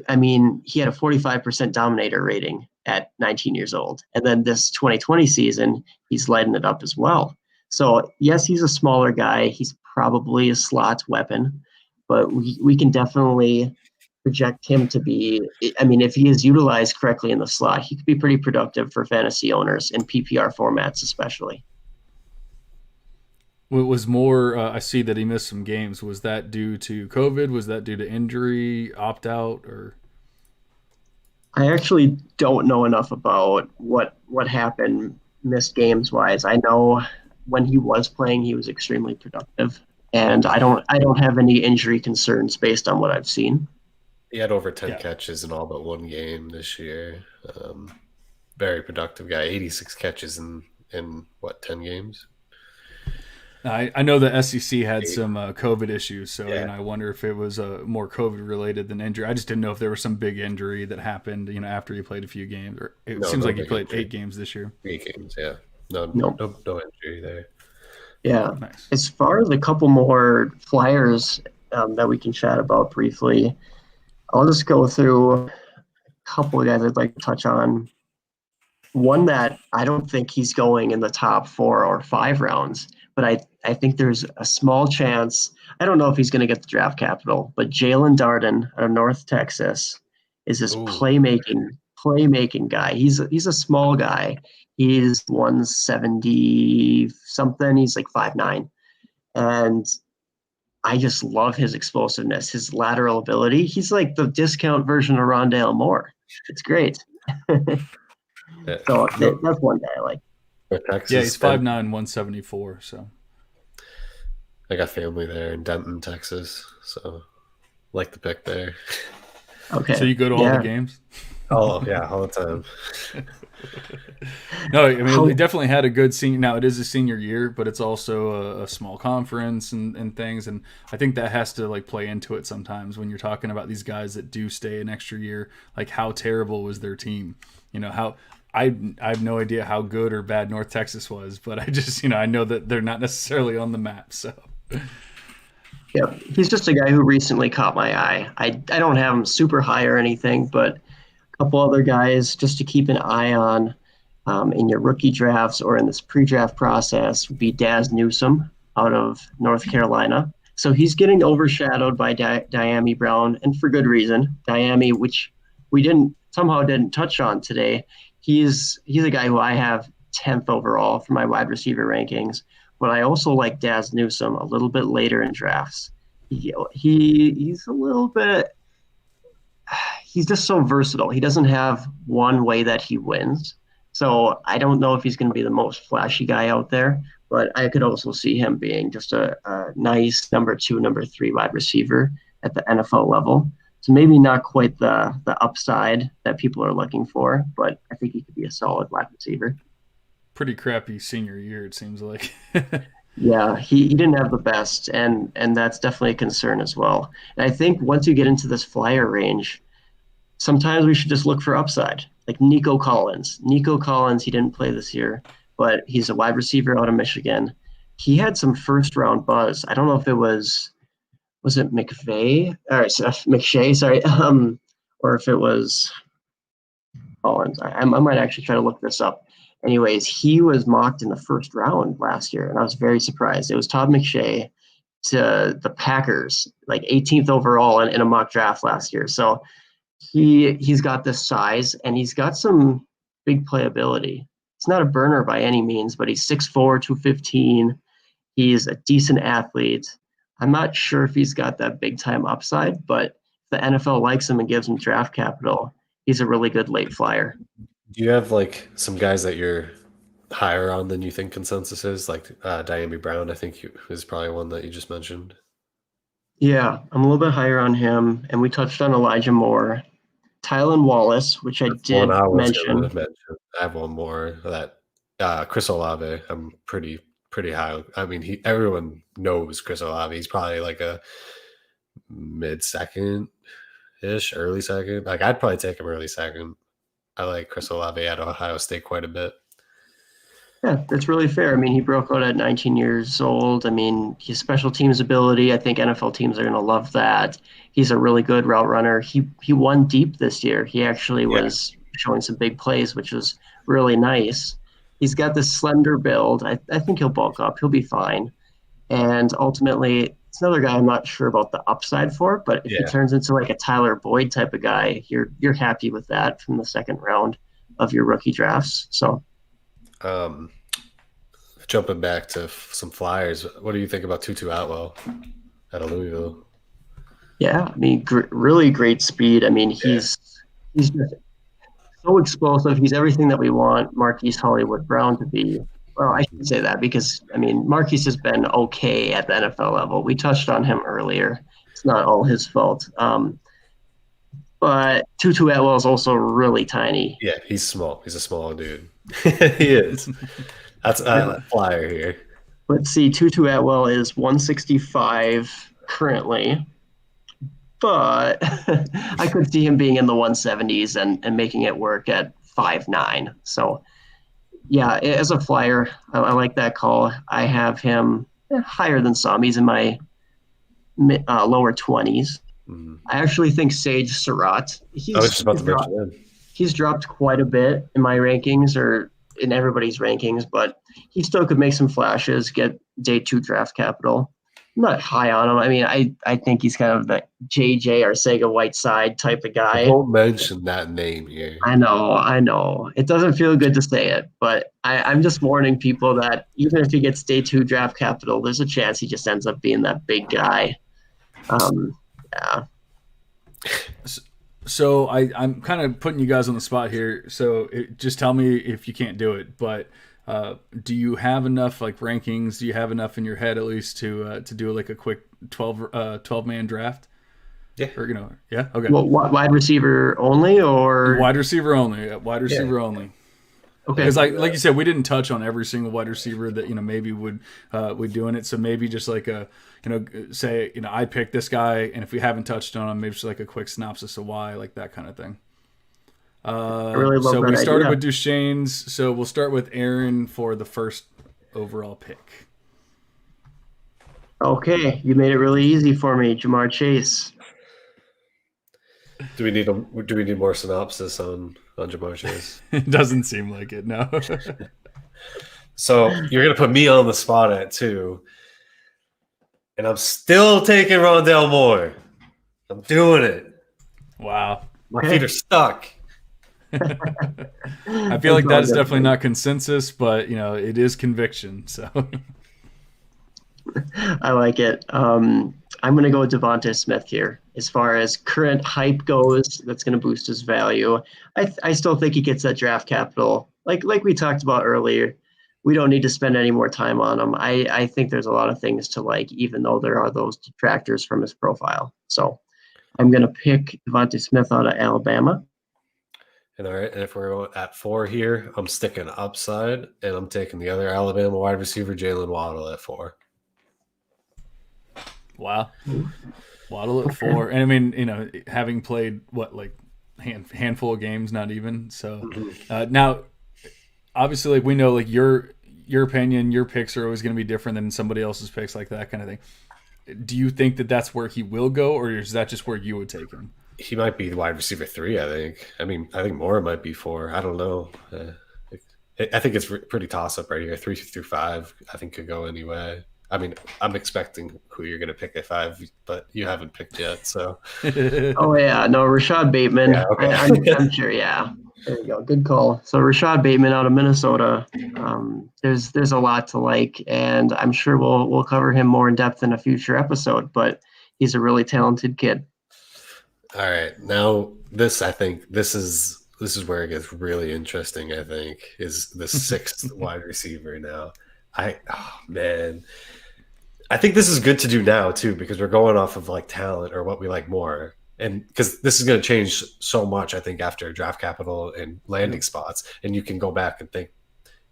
I mean, he had a 45% dominator rating at 19 years old. And then this 2020 season, he's lighting it up as well. So, yes, he's a smaller guy. He's probably a slot weapon, but we can definitely project him to be, I mean, if he is utilized correctly in the slot, he could be pretty productive for fantasy owners in PPR formats especially. What was more, I see that he missed some games. Was that due to COVID? Was that due to injury, opt-out, or? I actually don't know enough about what happened missed games-wise. I know when he was playing, he was extremely productive, and I don't have any injury concerns based on what I've seen. He had over 10 Yeah. catches in all but one game this year. Very productive guy. 86 catches in what, 10 games? I know the SEC had 8. some COVID issues, so Yeah. I wonder if it was more COVID related than injury. I just didn't know if there was some big injury that happened, after he played a few games. Or it seems No like he big played injury. 8 games this year. 8 games, yeah. No Nope. injury there. Yeah. Nice. As far as a couple more Flyers that we can chat about briefly, I'll just go through a couple of guys I'd like to touch on. One that I don't think he's going in the top 4 or 5 rounds, but I think there's a small chance. I don't know if he's going to get the draft capital, but Jalen Darden out of North Texas is this Ooh. playmaking guy. He's a small guy. He's 170 something. He's like 5'9", and I just love his explosiveness, his lateral ability. He's like the discount version of Rondell Moore. It's great. Yeah. So that's one guy I like. Texas, Yeah, he's 5'9", 174. So I got family there in Denton, Texas, so like the pick there. Okay. So you go to all the games? Oh yeah, all the time. No, I mean, they definitely had a good senior. Now, it is a senior year, but it's also a small conference and things. And I think that has to play into it sometimes when you're talking about these guys that do stay an extra year. Like, how terrible was their team? How I have no idea how good or bad North Texas was, but I just, I know that they're not necessarily on the map. So, yeah, he's just a guy who recently caught my eye. I don't have him super high or anything, but a couple other guys just to keep an eye on in your rookie drafts or in this pre-draft process would be Daz Newsome out of North Carolina. So he's getting overshadowed by Daimy Brown, and for good reason. Daimy, which we somehow didn't touch on today. He's a guy who I have 10th overall for my wide receiver rankings, but I also like Daz Newsome a little bit later in drafts. He's a little bit – he's just so versatile. He doesn't have one way that he wins. So I don't know if he's going to be the most flashy guy out there, but I could also see him being just a nice number 2, number 3 wide receiver at the NFL level. So maybe not quite the upside that people are looking for, but I think he could be a solid wide receiver. Pretty crappy senior year, it seems like. Yeah, he didn't have the best, and that's definitely a concern as well. And I think once you get into this flyer range, sometimes we should just look for upside, like Nico Collins. Nico Collins, he didn't play this year, but he's a wide receiver out of Michigan. He had some first-round buzz. I don't know if it was it McVay? All right, McShay, sorry. Or if it was Collins. I might actually try to look this up. Anyways, he was mocked in the first round last year, and I was very surprised. It was Todd Mache to the Packers, like 18th overall in a mock draft last year. So he's got this size, and he's got some big playability. He's not a burner by any means, but he's 6'4", 215. He's a decent athlete. I'm not sure if he's got that big-time upside, but if the NFL likes him and gives him draft capital, he's a really good late flyer. Do you have some guys that you're higher on than you think consensus is? Like Daimy Brown, I think is probably one that you just mentioned. Yeah, I'm a little bit higher on him, and we touched on Elijah Moore. Tylen Wallace, which I did mention. I have one more. That Chris Olave, I'm pretty high. I mean, everyone knows Chris Olave. He's probably like a mid-second-ish, early second. I'd probably take him early second. I like Chris Olave at Ohio State quite a bit. Yeah, that's really fair. I mean, he broke out at 19 years old. I mean, his special teams ability, I think NFL teams are going to love that. He's a really good route runner. He won deep this year. He actually was showing some big plays, which was really nice. He's got this slender build. I think he'll bulk up. He'll be fine. And ultimately, it's another guy I'm not sure about the upside for, but if he turns into like a Tyler Boyd type of guy, you're happy with that from the second round of your rookie drafts. So, jumping back to some Flyers, what do you think about Tutu Atwal out of Louisville? Yeah, I mean, really great speed. I mean, he's just so explosive. He's everything that we want Marquise Hollywood Brown to be. Well, I shouldn't say that because, I mean, Marquise has been okay at the NFL level. We touched on him earlier. It's not all his fault. But Tutu Atwal is also really tiny. Yeah, he's small. He's a small dude. He is. That's a flyer here. Let's see. Tutu Atwal is 165 currently, but I could see him being in the 170s and making it work at 5'9". So, yeah, as a flyer, I like that call. I have him higher than some. He's in my lower 20s. Mm-hmm. I actually think Sage Sarot. He's dropped quite a bit in my rankings or in everybody's rankings, but he still could make some flashes, get day 2 draft capital. I'm not high on him. I mean, I think he's kind of the JJ Arcega-Whiteside type of guy. Don't mention that name here. I know. It doesn't feel good to say it, but I'm just warning people that even if he gets day 2 draft capital, there's a chance he just ends up being that big guy. Yeah. So I'm kind of putting you guys on the spot here. So just tell me if you can't do it. But do you have enough like rankings? Do you have enough in your head at least to do like a quick 12-man draft? Yeah. Or yeah. Okay. Well, wide receiver only or wide receiver only? Wide receiver only. Okay. Because like you said, we didn't touch on every single wide receiver that maybe would doing it. So maybe just like say I picked this guy, and if we haven't touched on him, maybe just like a quick synopsis of why, like that kind of thing. I really love so that we started idea. with Duchesne's. So we'll start with Aaron for the first overall pick. Okay, you made it really easy for me, Jamar Chase. Do we need more synopsis on Jamar Chase? It doesn't seem like it, no. So you're gonna put me on the spot at 2, and I'm still taking Rondelle Moore. I'm doing it. Wow, my feet are stuck. I feel like that is definitely not consensus, but it is conviction. So I like it. I'm going to go with Devonta Smith here. As far as current hype goes, that's going to boost his value. I still think he gets that draft capital. Like we talked about earlier, we don't need to spend any more time on him. I think there's a lot of things to like, even though there are those detractors from his profile. So I'm going to pick Devonta Smith out of Alabama. And all right, and if we're at 4 here, I'm sticking upside, and I'm taking the other Alabama wide receiver, Jalen Waddle, at 4. Wow. Waddle at 4. And I mean, having played handful of games, not even. So now, obviously, like we know, like your opinion, your picks are always going to be different than somebody else's picks, like that kind of thing. Do you think that that's where he will go, or is that just where you would take him? He might be the wide receiver 3, I think. I mean, I think Moore might be 4. I don't know. I think it's pretty toss-up right here. 3 through 5, I think, could go any way. I mean, I'm expecting who you're going to pick at 5, but you haven't picked yet, so. Oh, yeah. No, Rashad Bateman. Yeah, okay. I'm sure, yeah. There you go. Good call. So Rashad Bateman out of Minnesota. There's a lot to like, and I'm sure we'll cover him more in depth in a future episode, but he's a really talented kid. All right. Now, I think this is where it gets really interesting, I think, is the 6th wide receiver now. Man. I think this is good to do now, too, because we're going off of, like, talent or what we like more. And because this is going to change so much, I think, after draft capital and landing spots. And you can go back and think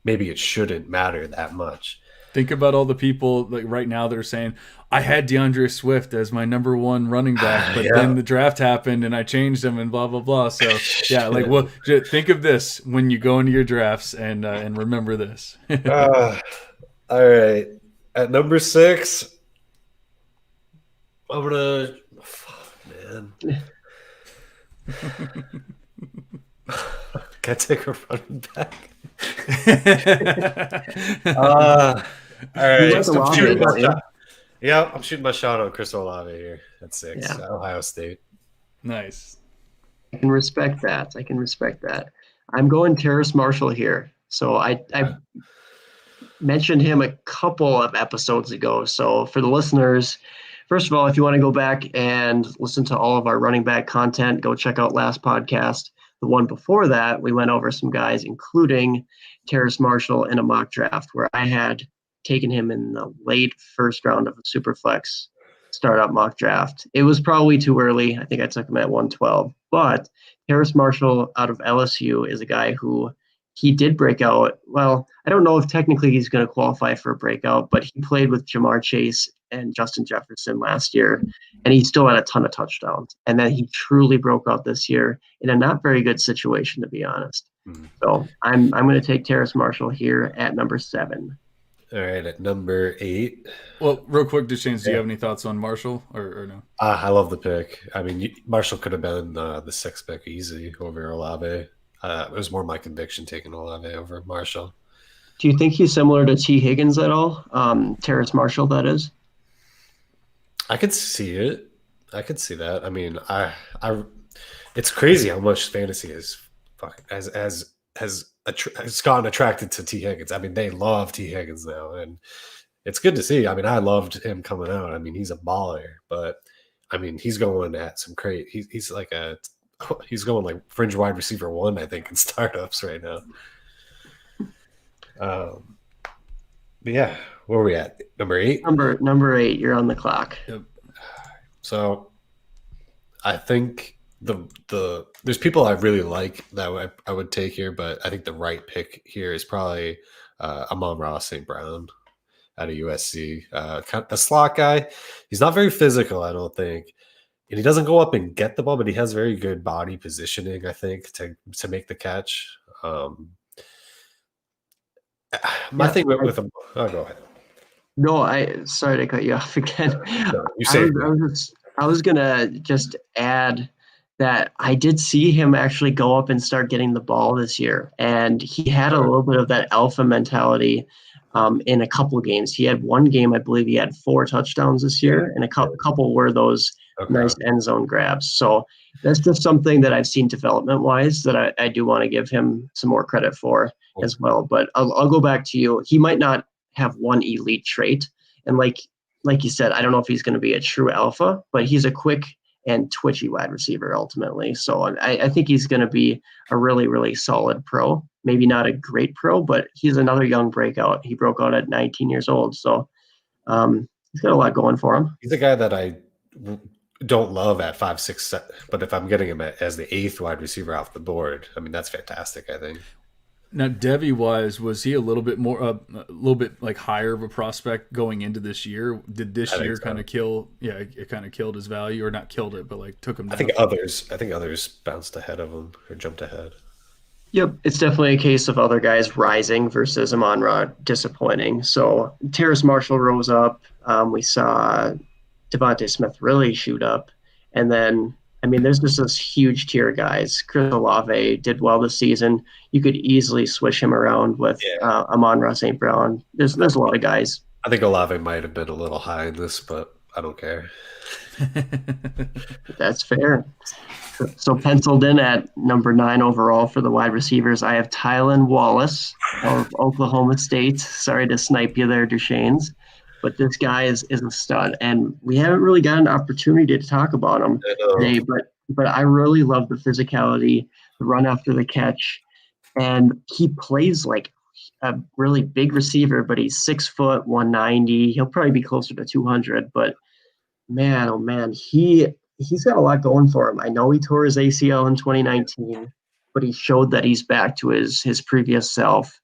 maybe it shouldn't matter that much. Think about all the people like right now that are saying, I had DeAndre Swift as my number 1 running back, but then the draft happened and I changed him and blah, blah, blah. So, yeah, like, well, think of this when you go into your drafts and remember this. All right. At number 6, I'm going to – fuck, man. Can I take a running back? All right. I'm shooting my shot on Chris Olave here at 6, Ohio State. Nice. I can respect that. I'm going Terrace Marshall here. So I mentioned him a couple of episodes ago. So for the listeners, first of all, if you want to go back and listen to all of our running back content, go check out last podcast. The one before that, we went over some guys, including Terrace Marshall in a mock draft where I had taken him in the late first round of a Superflex startup mock draft. It was probably too early. I think I took him at 112. But Terrace Marshall out of LSU is a guy who he did break out. Well, I don't know if technically he's going to qualify for a breakout, but he played with Jamar Chase and Justin Jefferson last year, and he still had a ton of touchdowns. And then he truly broke out this year in a not very good situation, to be honest. So I'm going to take Terrace Marshall here at number 7. All right, at number 8. Well, real quick, Duchesne, do you have any thoughts on Marshall or no? I love the pick. I mean, Marshall could have been the 6th pick easy over Olave. It was more my conviction taking Olave over Marshall. Do you think he's similar to T. Higgins at all? Terrace Marshall, that is. I could see it. I could see that. I mean, it's crazy how much fantasy has gotten attracted to T. Higgins. I mean, they love T. Higgins now, and it's good to see. I mean, I loved him coming out. I mean, he's a baller, but I mean, he's going at some crazy. He's going like fringe wide receiver 1, I think, in startups right now. But yeah, where are we at? Number 8? Number 8, you're on the clock. Yep. So I think there's people I really like that I would take here, but I think the right pick here is probably Amon-Ra St. Brown out of USC. Kind of a slot guy. He's not very physical, I don't think. And he doesn't go up and get the ball, but he has very good body positioning, I think, to make the catch. My thing with him. Oh, go ahead. No, sorry to cut you off again. No, you say I was gonna just add that I did see him actually go up and start getting the ball this year, and he had a little bit of that alpha mentality in a couple of games. He had one game, I believe, he had 4 touchdowns this year, and a couple were those nice end zone grabs. So that's just something that I've seen development-wise that I do want to give him some more credit for as well. But I'll go back to you. He might not have one elite trait, and like you said, I don't know if he's going to be a true alpha, but he's a quick and twitchy wide receiver ultimately. So I think he's going to be a really, really solid pro. Maybe not a great pro, but he's another young breakout. He broke out at 19 years old. So he's got a lot going for him. He's a guy that I don't love at 5'6", 7, but if I'm getting him as the 8th wide receiver off the board, I mean, that's fantastic, I think. Now, Devy wise, was he a little bit more, a little bit like higher of a prospect going into this year? Did this year kind of kill? Yeah, it kind of killed his value, or not killed it, but like took him down. I think others bounced ahead of him or jumped ahead. Yep, it's definitely a case of other guys rising versus Amon-Ra disappointing. So Terrace Marshall rose up. We saw Devonta Smith really shoot up, and then. I mean, there's just this huge tier of guys. Chris Olave did well this season. You could easily swish him around with Amon-Ra St. Brown. There's a lot of guys. I think Olave might have been a little high in this, but I don't care. That's fair. So penciled in at number 9 overall for the wide receivers, I have Tylen Wallace of Oklahoma State. Sorry to snipe you there, Duchesne's. But this guy is a stud, and we haven't really got an opportunity to talk about him today. But I really love the physicality, the run after the catch, and he plays like a really big receiver. But he's 6 foot, 190. He'll probably be closer to 200. But man, oh man, he's got a lot going for him. I know he tore his ACL in 2019, but he showed that he's back to his previous self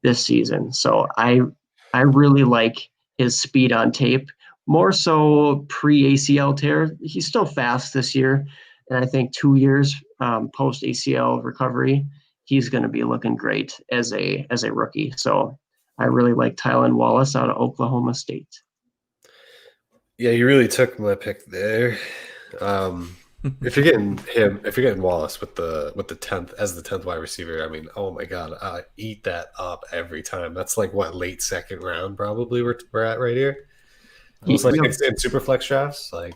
this season. So I really like his speed on tape, more so pre-ACL tear. He's still fast this year, and I think 2 years post-ACL recovery, he's going to be looking great as a rookie. So I really like Tylen Wallace out of Oklahoma State. Yeah, you really took my pick there. If you're getting Wallace with the 10th as the 10th wide receiver, I mean, oh my God, I eat that up every time. That's like what, late 2nd round probably we're at right here. It's like in super flex drafts, like,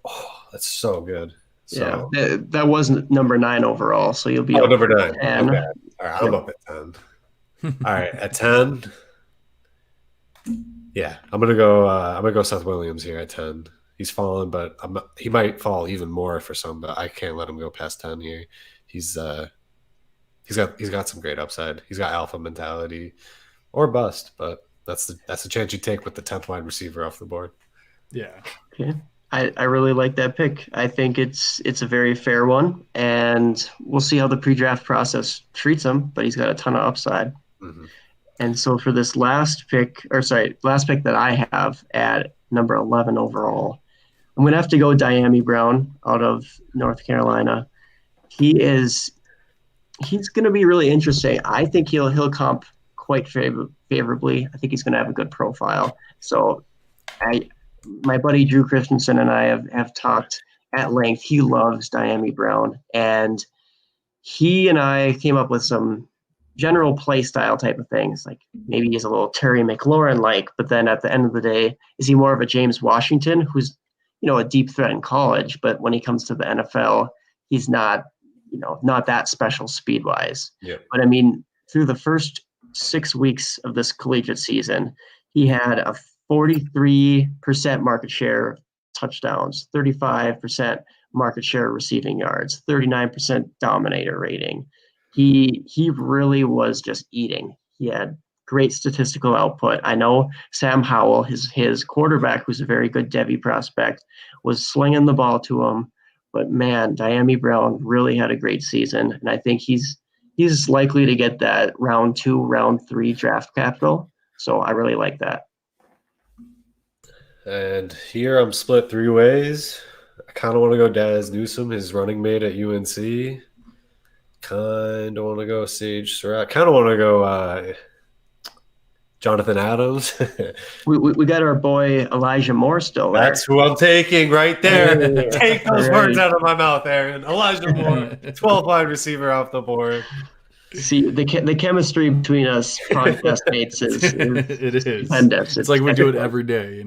oh, that's so good. So, yeah, that wasn't number 9 overall, so you'll be number 9. Okay. All right, I'm Yep. up at 10. All right, at 10. Yeah, I'm gonna go Seth Williams here at 10. He's fallen, but he might fall even more for some. But I can't let him go past 10 here. He's got some great upside. He's got alpha mentality, or bust. But that's the chance you take with the 10th wide receiver off the board. Yeah. Okay. I really like that pick. I think it's a very fair one, and we'll see how the pre-draft process treats him, but he's got a ton of upside. Mm-hmm. And so for this last pick that I have at number 11 overall, I'm going to have to go Daimy Brown out of North Carolina. He's going to be really interesting. I think he'll comp quite favorably. I think he's going to have a good profile. So my buddy Drew Christensen and I have talked at length. He loves Daimy Brown, and he and I came up with some general play style type of things. Like maybe he's a little Terry McLaurin like, but then at the end of the day, is he more of a James Washington who's, a deep threat in college, but when he comes to the NFL, he's not, not that special speed wise. Yeah. But I mean, through the first 6 weeks of this collegiate season, he had a 43% market share touchdowns, 35% market share receiving yards, 39% dominator rating. He really was just eating. He had great statistical output. I know Sam Howell, his quarterback, who's a very good Devy prospect, was slinging the ball to him. But man, Daimy Brown really had a great season, and I think he's likely to get that round 2, round 3 draft capital. So I really like that. And here I'm split 3 ways. I kind of want to go Daz Newsome, his running mate at UNC. Kind of want to go Sage Sarot. Kind of want to go Jonathan Adams. we got our boy Elijah Moore still there. That's who I'm taking right there. Take those words out of my mouth, Aaron. Elijah Moore, 12 wide receiver off the board. See, the chemistry between us podcast mates is it is stupendous. It's like we do it every day,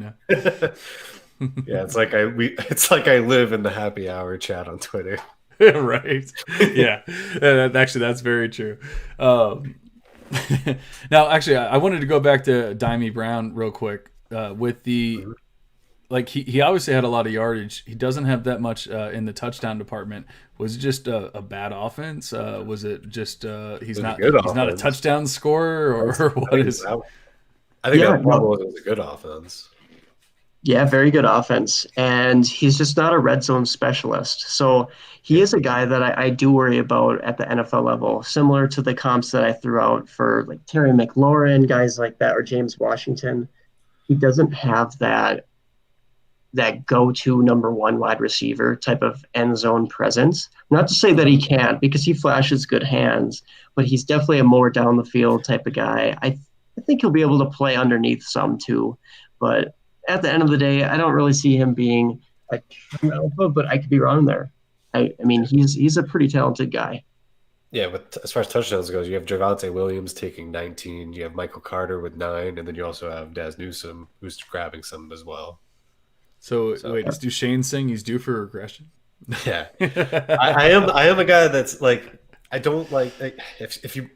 Yeah, it's like I live in the happy hour chat on Twitter. Right. Yeah. Actually, that's very true. Now, actually, I wanted to go back to Daimy Brown real quick with the like he obviously had a lot of yardage. He doesn't have that much in the touchdown department. Was it just a bad offense? Was it just he's not a touchdown scorer, or what is? I think that probably was a good offense. Yeah, very good offense. And he's just not a red zone specialist. So he is a guy that I do worry about at the NFL level, similar to the comps that I threw out for like Terry McLaurin, guys like that, or James Washington. He doesn't have that go-to number 1 wide receiver type of end zone presence. Not to say that he can't, because he flashes good hands, but he's definitely a more down the field type of guy. I think he'll be able to play underneath some too, but at the end of the day, I don't really see him being a true alpha, but I could be wrong there. I mean, he's a pretty talented guy. Yeah, but as far as touchdowns goes, you have Javonte Williams taking 19, you have Michael Carter with 9, and then you also have Daz Newsome who's grabbing some as well. So wait, is Duchesne saying he's due for regression? Yeah, I am a guy that's like, I don't like if you.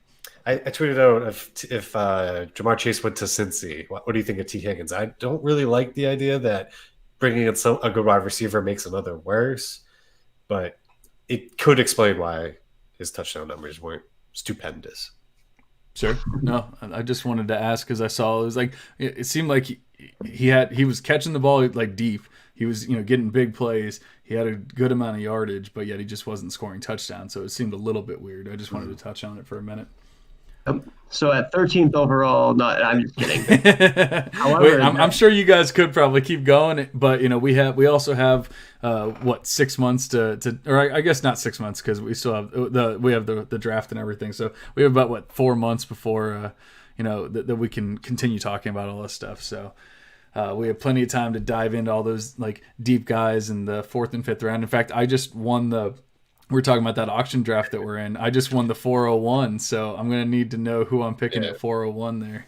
I tweeted out if Jamar Chase went to Cincy, what do you think of T. Higgins? I don't really like the idea that bringing in a good wide receiver makes another worse, but it could explain why his touchdown numbers weren't stupendous. Sure. No, I just wanted to ask because I saw it was like it seemed like he was catching the ball like deep. He was getting big plays. He had a good amount of yardage, but yet he just wasn't scoring touchdowns. So it seemed a little bit weird. I just wanted to touch on it for a minute. So at 13th overall, no, I'm just kidding. However, wait, I'm sure you guys could probably keep going, but we also have 6 months to or I guess not 6 months because we still have the draft and everything. So we have about 4 months before that we can continue talking about all this stuff. So we have plenty of time to dive into all those like deep guys in the 4th and 5th round. In fact, I just won we're talking about that auction draft that we're in. I just won the 401, so I'm going to need to know who I'm picking at 401 there.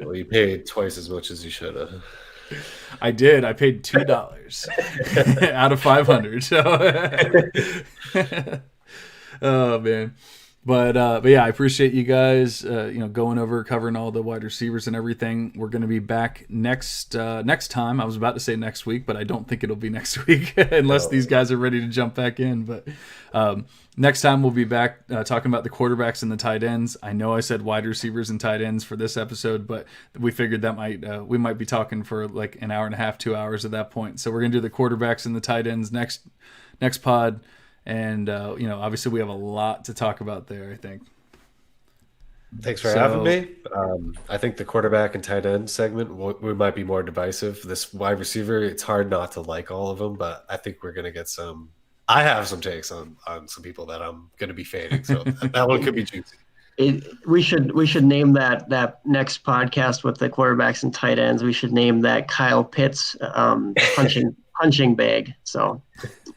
Well, you paid twice as much as you should have. I did. I paid $2 out of 500. So, oh man. But yeah, I appreciate you guys, going over, covering all the wide receivers and everything. We're going to be back next time. I was about to say next week, but I don't think it'll be next week unless these guys are ready to jump back in. But next time we'll be back talking about the quarterbacks and the tight ends. I know I said wide receivers and tight ends for this episode, but we figured that we might be talking for like an hour and a half, 2 hours at that point. So we're going to do the quarterbacks and the tight ends next pod. And, obviously we have a lot to talk about there, I think. Thanks for having me. I think the quarterback and tight end segment, we might be more divisive. This wide receiver, it's hard not to like all of them, but I think we're going to get some – I have some takes on some people that I'm going to be fading, so that one could be juicy. We should name that next podcast with the quarterbacks and tight ends. We should name that Kyle Pitts punching bag. So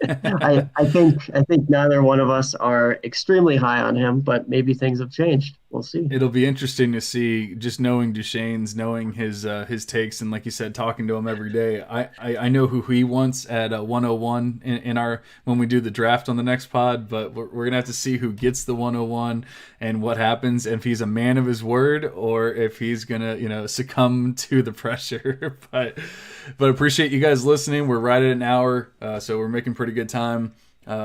I think neither one of us are extremely high on him, but maybe things have changed. We'll see. It'll be interesting to see, just knowing Duchesne's, knowing his takes, and like you said, talking to him every day. I know who he wants at 101 in our when we do the draft on the next pod, but we're gonna have to see who gets the 101 and what happens, if he's a man of his word or if he's gonna succumb to the pressure. but appreciate you guys listening. We're right at an hour, so we're making pretty good time.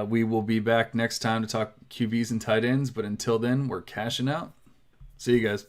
We will be back next time to talk QBs and tight ends, but until then, we're cashing out. See you guys.